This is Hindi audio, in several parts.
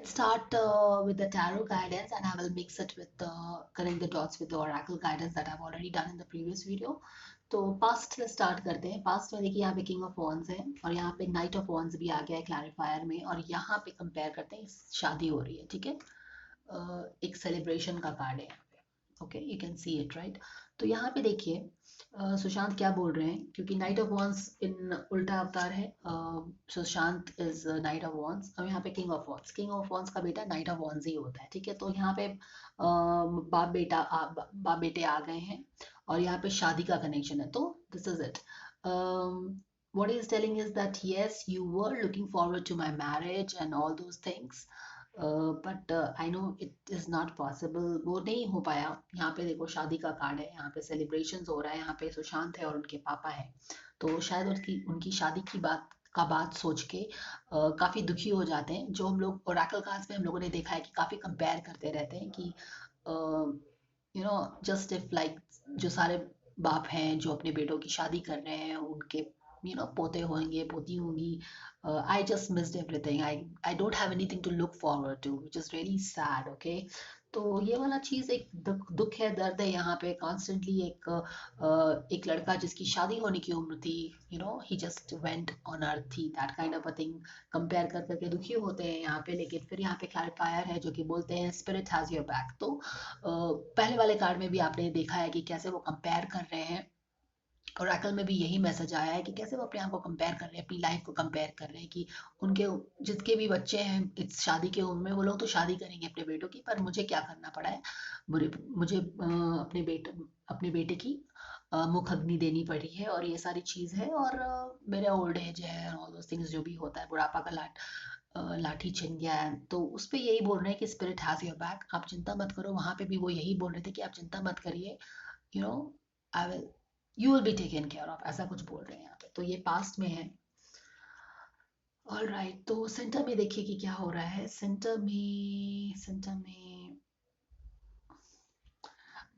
Start with the tarot guidance, and I will mix it with the connect the dots with the oracle guidance that I've already done in the previous video. तो पास्ट से स्टार्ट करते हैं। पास्ट में देखिए यहाँ पे किंग ऑफ वॉन्स है और यहाँ पे नाइट ऑफ वॉन्स भी आ गया है क्लैरिफायर में, और यहाँ पे कंपेयर करते हैं, शादी हो रही है, ठीक है। एक सेलिब्रेशन का कार्ड है यहाँ पे, okay, you can see it right. तो यहाँ पे देखिए सुशांत क्या बोल रहे हैं, क्योंकि नाइट ऑफ वॉन्स इन उल्टा अवतार है। Sushant is night of wands, और यहाँ पे किंग ऑफ वॉन्स का बेटा नाइट ऑफ वॉन्स ही होता है, ठीक है। तो यहाँ पे बाप बेटे आ गए हैं, और यहाँ पे शादी का कनेक्शन है, तो this is it. what he is telling is that yes, you were looking forward to my marriage and all those things, but I know it is not possible, वो नहीं हो पाया। यहाँ पे देखो शादी का कार्ड है, यहाँ पे सेलिब्रेशंस हो रहा है, यहाँ पे सुशांत है और उनके पापा है। तो शायद उनकी उनकी शादी की बात सोच के काफ़ी दुखी हो जाते हैं। जो हम लोग ओरेकल कार्ड्स में हम लोगों ने देखा है कि काफ़ी कंपेयर करते रहते हैं कि you know just if like जो सारे बाप हैं जो अपने बेटों की शादी कर रहे हैं, उनके पोते होंगे, पोती होंगी। I just missed everything, I don't have anything to look forward to, which is really sad, okay. तो ये वाला चीज़ एक दुख है, दर्द है यहाँ पे कॉन्स्टेंटली। एक लड़का जिसकी शादी होने की उम्र थी, ही जस्ट वेंट ऑन अर्थ थी, that kind of a thing. Compare कर करके दुखी होते हैं यहाँ पे, लेकिन फिर यहाँ पे क्लैरिफायर है जो कि बोलते हैं स्पिरिट हैज़ योर बैक। तो पहले वाले कार्ड में भी आपने देखा है कि कैसे वो कंपेयर कर रहे हैं, ओरेकल में भी यही मैसेज आया है कि कैसे वो अपने आप को कंपेयर कर रहे हैं, अपनी लाइफ को कंपेयर कर रहे हैं कि उनके जितके भी बच्चे हैं इस शादी के उम्र में, वो लोग तो शादी करेंगे अपने बेटों की, पर मुझे क्या करना पड़ा है, मुझे अपने बेटे की मुख अग्नि देनी पड़ी है, और ये सारी चीज़ है, और मेरा ओल्ड एज है, ऑल दोस थिंग्स जो भी होता है, बुढ़ापा का लाठी छिन गया है। तो उस पर यही बोल रहे हैं कि स्पिरिट हैज़ योर बैक, आप चिंता मत करो। वहां पे भी वो यही बोल रहे थे कि आप चिंता मत करिए, you know I will you will be taken care of, ऐसा कुछ बोल रहे हैं यहाँ पे। तो ये पास्ट में है। ऑल राइट, तो सेंटर में देखिए कि क्या हो रहा है। सेंटर में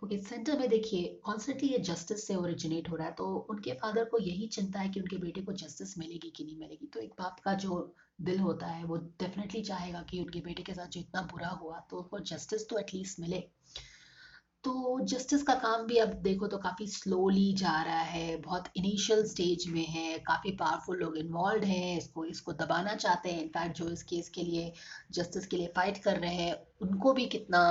ओके, सेंटर में देखिए कॉन्स्टेंटली ये जस्टिस से ओरिजिनेट हो रहा है, तो उनके फादर को यही चिंता है कि उनके बेटे को जस्टिस मिलेगी कि नहीं मिलेगी। तो एक बाप का जो दिल होता है वो डेफिनेटली चाहेगा कि उनके बेटे के साथ जो इतना बुरा हुआ तो उसको जस्टिस तो एटलीस्ट मिले। तो जस्टिस का काम भी अब देखो तो काफ़ी स्लोली जा रहा है, बहुत इनिशियल स्टेज में है, काफ़ी पावरफुल लोग इन्वॉल्व हैं, इसको इसको दबाना चाहते हैं। इनफैक्ट जो इस केस के लिए जस्टिस के लिए फाइट कर रहे हैं, उनको भी कितना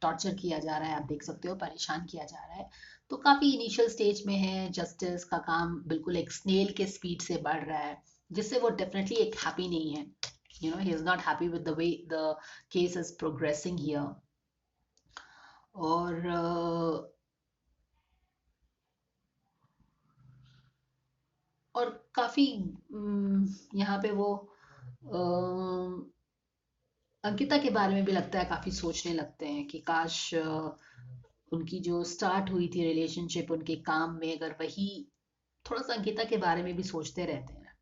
टॉर्चर किया जा रहा है आप देख सकते हो, परेशान किया जा रहा है। तो काफ़ी इनिशियल स्टेज में है, जस्टिस का काम बिल्कुल एक स्नेल के स्पीड से बढ़ रहा है, जिससे वो डेफिनेटली एक हैप्पी नहीं है। He is not happy with the way the case is progressing here. और और काफी यहाँ पे वो अंकिता के बारे में भी लगता है, काफी सोचने लगते हैं कि काश उनकी जो स्टार्ट हुई थी रिलेशनशिप उनके काम में, अगर वही थोड़ा सा अंकिता के बारे में भी सोचते रहते हैं,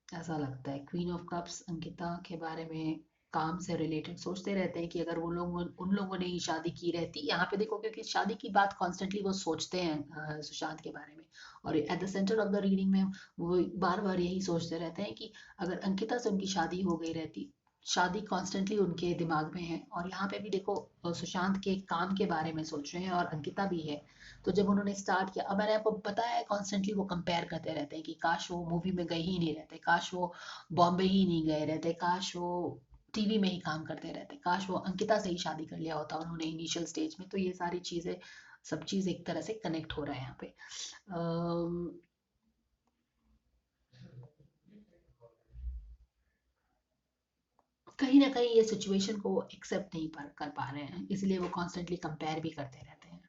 ऐसा लगता है। क्वीन ऑफ कप्स अंकिता के बारे में काम से रिलेटेड सोचते रहते हैं कि अगर वो लोग उन लोगों ने ही शादी की रहती, यहाँ पे देखो क्योंकि शादी की बात कॉन्स्टेंटली वो सोचते हैं सुशांत के बारे में, और at the centre of the reading में वो बार बार यही सोचते रहते हैं कि अगर अंकिता से उनकी शादी हो गई रहती। शादी कॉन्स्टेंटली उनके दिमाग में है, और यहाँ पे भी देखो सुशांत के काम के बारे में सोच रहे हैं, और अंकिता भी है। तो जब उन्होंने स्टार्ट किया, अब मैंने आपको बताया है, कॉन्स्टेंटली वो कंपेयर करते रहते हैं कि काश वो मूवी में गए ही नहीं रहते, काश वो बॉम्बे ही नहीं गए रहते, काश वो टीवी में ही काम करते रहते, काश वो अंकिता से ही शादी कर लिया होता उन्होंने इनिशियल स्टेज में। तो ये सारी चीज़ें, सब चीज़ एक तरह से कनेक्ट हो रहा है यहाँ पे। अम, कहीं ना कहीं ये सिचुएशन को एक्सेप्ट नहीं कर पा रहे हैं, इसलिए वो कॉन्स्टेंटली कंपेयर भी करते रहते हैं।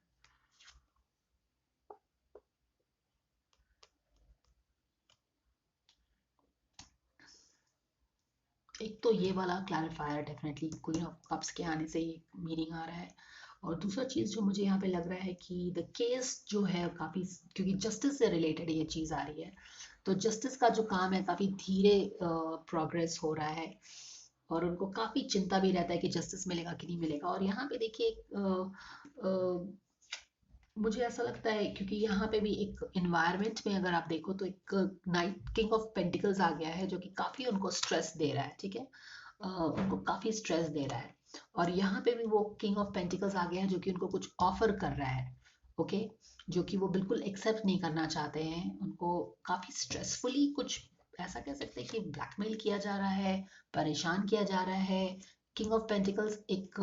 एक तो ये वाला clarifier definitely queen of cups के आने से ही मीनिंग आ रहा है, और दूसरा चीज़ जो मुझे यहाँ पे लग रहा है कि द केस जो है काफ़ी, क्योंकि जस्टिस से रिलेटेड ये चीज़ आ रही है, तो जस्टिस का जो काम है काफ़ी धीरे प्रोग्रेस हो रहा है, और उनको काफ़ी चिंता भी रहता है कि जस्टिस मिलेगा कि नहीं मिलेगा। और यहाँ पे देखिए मुझे ऐसा लगता है, क्योंकि यहाँ पे भी एक इन्वायरमेंट में अगर आप देखो तो एक नाइट किंग ऑफ पेंटिकल्स आ गया है जो कि काफ़ी उनको स्ट्रेस दे रहा है, ठीक है। उनको काफी स्ट्रेस दे रहा है। और यहाँ पे भी वो किंग ऑफ पेंटिकल्स आ गया है जो कि उनको कुछ ऑफर कर रहा है। ओके, जो कि वो बिल्कुल एक्सेप्ट नहीं करना चाहते हैं, उनको काफी स्ट्रेसफुली कुछ ऐसा कह सकते हैं कि ब्लैकमेल किया जा रहा है, परेशान किया जा रहा है। किंग ऑफ पेंटिकल्स एक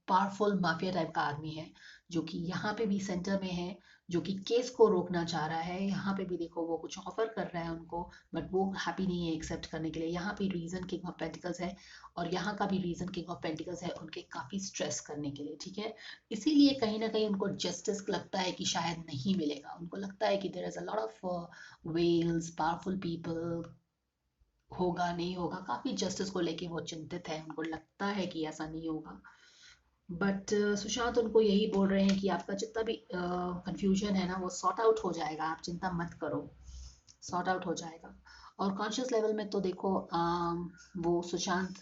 पावरफुल माफिया टाइप का आदमी है जो कि यहाँ पे भी सेंटर में है, जो कि केस को रोकना चाह रहा है। यहाँ पे भी देखो वो कुछ ऑफर कर रहा है उनको, बट वो हैप्पी नहीं है एक्सेप्ट करने के लिए। यहाँ पे रीजन किंग ऑफ पेंटिकल्स है, और यहाँ का भी रीजन किंग ऑफ पेंटिकल्स है उनके काफी स्ट्रेस करने के लिए, ठीक है। इसीलिए कहीं ना कहीं उनको जस्टिस लगता है कि शायद नहीं मिलेगा। उनको लगता है कि there is a lot of wealth powerful people, होगा नहीं होगा, काफी जस्टिस को लेके वो चिंतित है, उनको लगता है कि ऐसा नहीं होगा। बट सुशांत उनको यही बोल रहे हैं कि आपका जितना भी कंफ्यूजन है ना वो सॉर्ट आउट हो जाएगा, आप चिंता मत करो, सॉर्ट आउट हो जाएगा। और कॉन्शियस लेवल में तो देखो वो सुशांत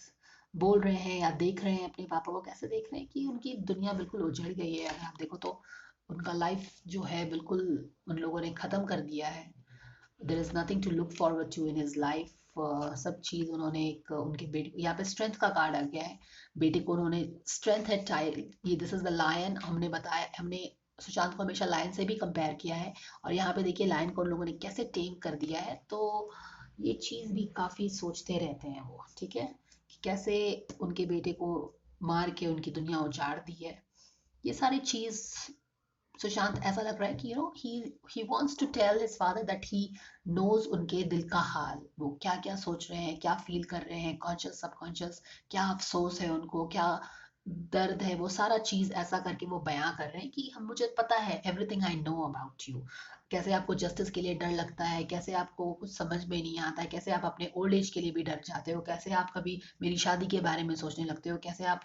बोल रहे हैं या देख रहे हैं अपने पापा को, कैसे देख रहे हैं कि उनकी दुनिया बिल्कुल उजड़ गई है। अगर आप देखो तो उनका लाइफ जो है बिल्कुल उन लोगों ने ख़त्म कर दिया है। There is nothing to look forward to in his life. सब चीज़ उन्होंने एक उनके बेटे, यहाँ पे स्ट्रेंथ का कार्ड आ गया है, बेटे को उन्होंने स्ट्रेंथ है टाइल, ये दिस इज द लायन, हमने बताया, हमने सुशांत को हमेशा लायन से भी कंपेयर किया है। और यहाँ पे देखिए लायन को उन लोगों ने कैसे टेम कर दिया है। तो ये चीज़ भी काफ़ी सोचते रहते हैं वो, ठीक है, कि कैसे उनके बेटे को मार के उनकी दुनिया उजाड़ दी है। ये सारी चीज़ सुशांत ऐसा लग रहा है कि he wants to tell his father that he knows उनके दिल का हाल, वो क्या क्या सोच रहे हैं, क्या फील कर रहे हैं, कॉन्शियस सबकॉन्शियस, क्या अफसोस है उनको, क्या दर्द है, वो सारा चीज ऐसा करके वो बयां कर रहे हैं कि हम, मुझे पता है, everything I know about you. कैसे आपको जस्टिस के लिए डर लगता है, कैसे आपको कुछ समझ में नहीं आता है, कैसे आप अपने ओल्ड एज के लिए भी डर जाते हो, कैसे आप कभी मेरी शादी के बारे में सोचने लगते हो, कैसे आप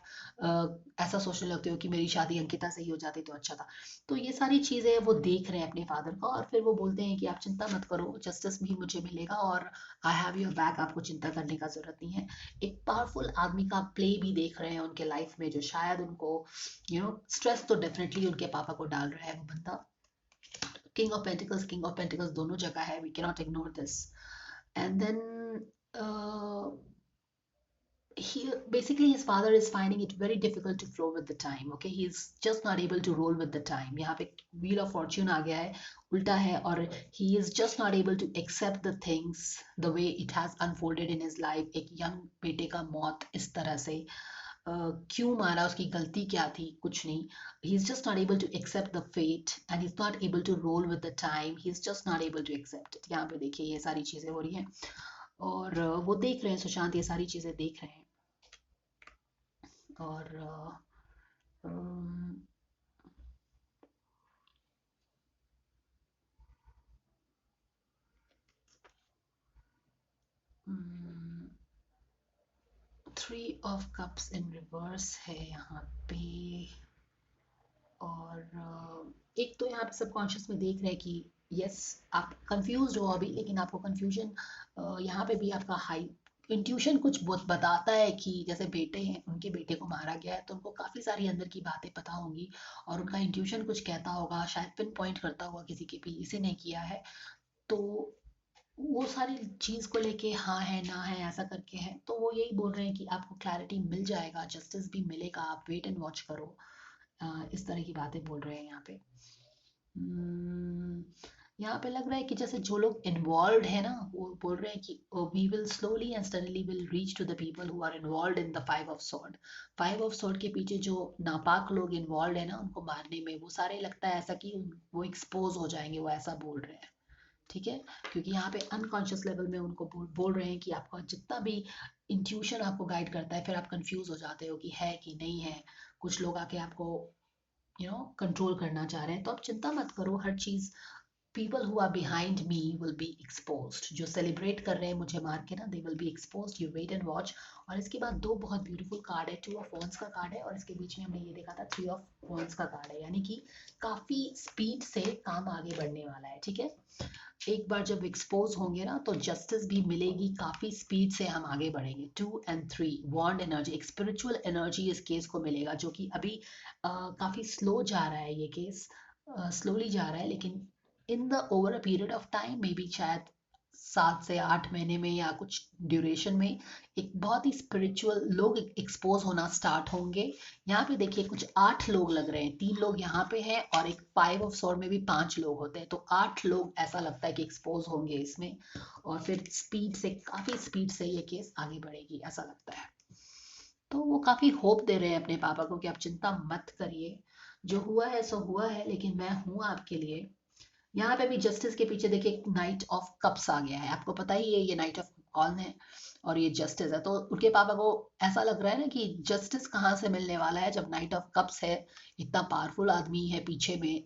ऐसा सोचने लगते हो कि मेरी शादी अंकिता से ही हो जाती तो अच्छा था। तो ये सारी चीज़ें वो देख रहे हैं अपने फादर को, और फिर वो बोलते हैं कि आप चिंता मत करो, जस्टिस भी मुझे मिलेगा, और आई हैव योर बैक, आपको चिंता करने का जरूरत नहीं है। एक पावरफुल आदमी का प्ले भी देख रहे हैं उनके लाइफ में, जो शायद उनको स्ट्रेस तो डेफिनेटली उनके पापा को डाल रहा है वो बंदा। किंग ऑफ पेंटिकल्स दोनों जगह है, we cannot ignore this. And then he basically his father is finding it very difficult to flow with the time. Okay, he's just not able to roll with the time. यहाँ पे wheel of fortune आ गया है, उल्टा है, और he is just not able to accept the things the way it has unfolded in his life। एक young बेटे का मौत इस तरह से, क्यों मारा, उसकी गलती क्या थी, कुछ नहीं। he is just not able to accept the fate and he's not able to roll with the time, he is just not able to accept it। यहाँ पे देखिए ये सारी चीजें हो रही हैं, और वो देख रहे हैं, सुशांत ये सारी चीजें देख रहे हैं। और three of cups in reverse है यहाँ पे। और एक तो यहाँ पे सबकॉन्शियस में देख रहे हैं कि यस, आप कंफ्यूज हो अभी, लेकिन आपको कंफ्यूजन यहाँ पे भी आपका हाई इंट्यूशन कुछ बहुत बताता है कि जैसे बेटे हैं, उनके बेटे को मारा गया है तो उनको काफ़ी सारी अंदर की बातें पता होंगी, और उनका इंट्यूशन कुछ कहता होगा, शायद पिन पॉइंट करता होगा किसी के भी, इसे नहीं किया है। तो वो सारी चीज को लेके हाँ है ना है ऐसा करके है, तो वो यही बोल रहे हैं कि आपको क्लैरिटी मिल जाएगा, जस्टिस भी मिलेगा, आप वेट एंड वॉच करो। इस तरह की बातें बोल रहे हैं यहाँ पे। हम्म, यहाँ पे लग रहा है कि जैसे जो लोग इन्वॉल्व है ना, वो बोल रहे हैं कि we will slowly and steadily will reach to the people who are involved in the five of sword. Five of sword के पीछे जो नापाक लोग इन्वॉल्व है ना उनको मारने में, वो सारे लगता है ऐसा कि वो एक्सपोज हो जाएंगे, वो ऐसा बोल रहे हैं, ठीक है। क्योंकि यहाँ पे अनकॉन्शियस लेवल में उनको बोल रहे हैं कि आपका जितना भी इंट्यूशन आपको गाइड करता है, फिर आप कंफ्यूज हो जाते हो कि है कि नहीं है। कुछ लोग आके आपको कंट्रोल करना चाह रहे हैं, तो आप चिंता मत करो, हर चीज people who are behind me will be exposed. जो सेलिब्रेट कर रहे हैं मुझे मार के ना, they will be exposed, you wait and watch. और इसके बाद दो बहुत ब्यूटीफुल कार्ड है, टू ऑफ वॉन्स का कार्ड है, और इसके बीच में हमने ये देखा था थ्री ऑफ वॉन्स का कार्ड है, यानी कि काफी स्पीड से काम आगे बढ़ने वाला है, ठीक है। एक बार जब एक्सपोज होंगे ना तो जस्टिस भी मिलेगी, काफी स्पीड से हम आगे बढ़ेंगे। 2 और 3 वॉन्ड एनर्जी, एक स्पिरिचुअल एनर्जी इस केस को मिलेगा, जो कि अभी काफी स्लो जा रहा है, ये केस स्लोली जा रहा है, लेकिन in the over a period of time may be शायद 7 से 8 महीने में या कुछ ड्यूरेशन में एक बहुत ही स्पिरिचुअल लोग एक्सपोज होना स्टार्ट होंगे। यहाँ पे देखिए कुछ 8 लोग लग रहे हैं, 3 लोग यहाँ पे हैं और एक 5 ऑफ स्वॉर्ड में भी 5 लोग होते हैं, तो 8 लोग ऐसा लगता है कि एक्सपोज होंगे इसमें। और फिर स्पीड से, काफी स्पीड से ये केस आगे बढ़ेगी ऐसा लगता है। तो वो काफी होप दे रहे हैं अपने पापा को कि आप चिंता मत करिए, जो हुआ है सो हुआ है, लेकिन मैं हूं आपके लिए। यहाँ पे भी जस्टिस के पीछे देखिए नाइट ऑफ कप्स आ गया है, आपको पता ही है ये नाइट ऑफ कौन है, और ये जस्टिस है। तो उनके पापा को ऐसा लग रहा है ना कि जस्टिस कहाँ से मिलने वाला है जब नाइट ऑफ कप्स है, इतना पावरफुल आदमी है पीछे में।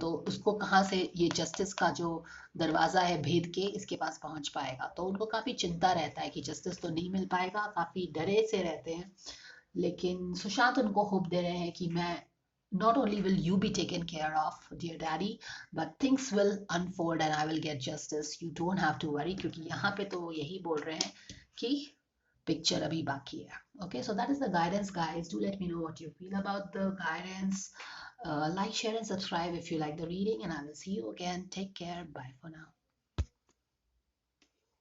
तो उसको कहाँ से ये जस्टिस का जो दरवाजा है भेद के इसके पास पहुंच पाएगा। तो उनको काफी चिंता रहता है कि जस्टिस तो नहीं मिल पाएगा, काफी डरे से रहते हैं। लेकिन सुशांत उनको होप दे रहे हैं कि मैं, not only will you be taken care of, dear daddy, but things will unfold and I will get justice. You don't have to worry, क्योंकि यहाँ पे तो यही बोल रहे हैं कि पिक्चर अभी बाकी है। Okay, so that is the guidance, guys. Do let me know what you feel about the guidance. Like, share, and subscribe if you like the reading, and I will see you again. Take care. Bye for now.